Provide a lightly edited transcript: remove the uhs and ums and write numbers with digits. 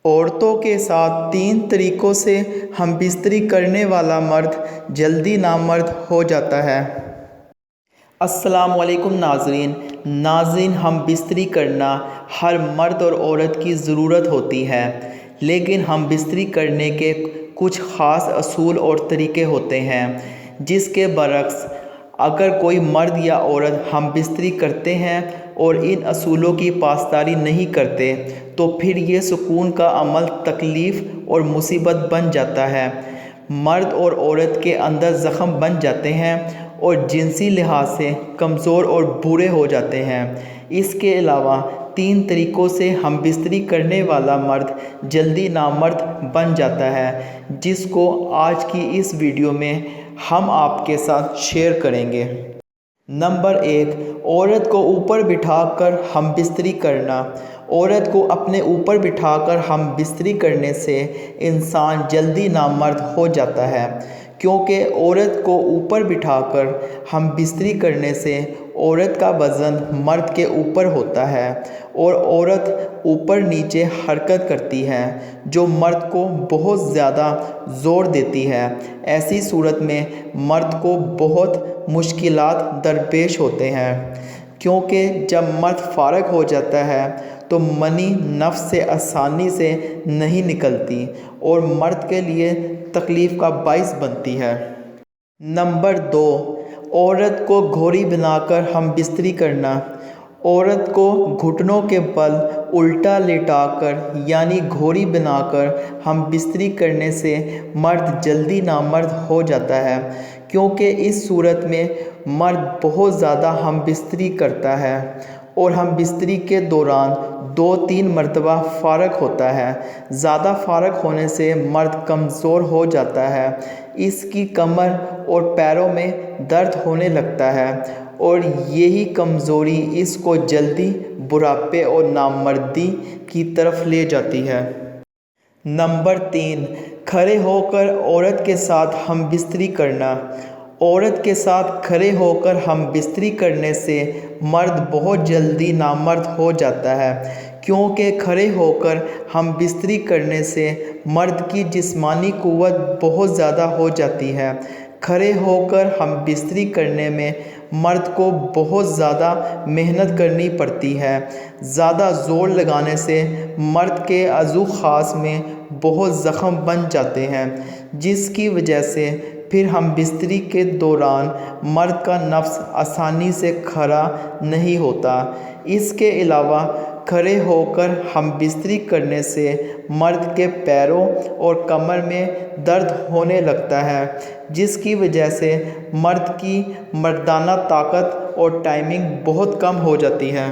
عورتوں کے ساتھ 3 طریقوں سے ہم بستری کرنے والا مرد جلدی نامرد ہو جاتا ہے۔ السلام علیکم ناظرین، ہم بستری کرنا ہر مرد اور عورت کی ضرورت ہوتی ہے، لیکن ہم بستری کرنے کے کچھ خاص اصول اور طریقے ہوتے ہیں، جس کے برعکس اگر کوئی مرد یا عورت ہم بستری کرتے ہیں اور ان اصولوں کی پاسداری نہیں کرتے تو پھر یہ سکون کا عمل تکلیف اور مصیبت بن جاتا ہے۔ مرد اور عورت کے اندر زخم بن جاتے ہیں اور جنسی لحاظ سے کمزور اور برے ہو جاتے ہیں۔ اس کے علاوہ 3 طریقوں سے ہم بستری کرنے والا مرد جلدی نامرد بن جاتا ہے، جس کو آج کی اس ویڈیو میں ہم آپ کے ساتھ شیئر کریں گے۔ نمبر 1، عورت کو اوپر بٹھا کر ہم بستری کرنا۔ عورت کو اپنے اوپر بٹھا کر ہم بستری کرنے سے انسان جلدی نامرد ہو جاتا ہے، کیونکہ عورت کو اوپر بٹھا کر ہم بستری کرنے سے عورت کا وزن مرد کے اوپر ہوتا ہے اور عورت اوپر نیچے حرکت کرتی ہے، جو مرد کو بہت زیادہ زور دیتی ہے۔ ایسی صورت میں مرد کو بہت مشکلات درپیش ہوتے ہیں، کیونکہ جب مرد فارغ ہو جاتا ہے تو منی نفس سے آسانی سے نہیں نکلتی اور مرد کے لیے تکلیف کا باعث بنتی ہے۔ نمبر 2، عورت کو گھوڑی بنا کر ہم بستری کرنا۔ عورت کو گھٹنوں کے بل الٹا لیٹا کر یعنی گھوڑی بنا کر ہم بستری کرنے سے مرد جلدی نامرد ہو جاتا ہے، کیونکہ اس صورت میں مرد بہت زیادہ ہم بستری کرتا ہے اور ہم بستری کے دوران 2-3 مرتبہ فارغ ہوتا ہے۔ زیادہ فارغ ہونے سے مرد کمزور ہو جاتا ہے، اس کی کمر اور پیروں میں درد ہونے لگتا ہے اور یہی کمزوری اس کو جلدی بڑھاپے اور نامردی کی طرف لے جاتی ہے۔ نمبر 3، کھڑے ہو کر عورت کے ساتھ ہم بستری کرنا۔ عورت کے ساتھ کھڑے ہو کر ہم بستری کرنے سے مرد بہت جلدی نامرد ہو جاتا ہے، کیونکہ کھڑے ہو کر ہم بستری کرنے سے مرد کی جسمانی قوت بہت زیادہ ہو جاتی ہے۔ کھڑے ہو کر ہم بستری کرنے میں مرد کو بہت زیادہ محنت کرنی پڑتی ہے۔ زیادہ زور لگانے سے مرد کے عضو خاص میں بہت زخم بن جاتے ہیں، جس کی وجہ سے پھر ہم بستری کے دوران مرد کا نفس آسانی سے کھڑا نہیں ہوتا۔ اس کے علاوہ کھڑے ہو کر ہم بستری کرنے سے مرد کے پیروں اور کمر میں درد ہونے لگتا ہے، جس کی وجہ سے مرد کی مردانہ طاقت اور ٹائمنگ بہت کم ہو جاتی ہے۔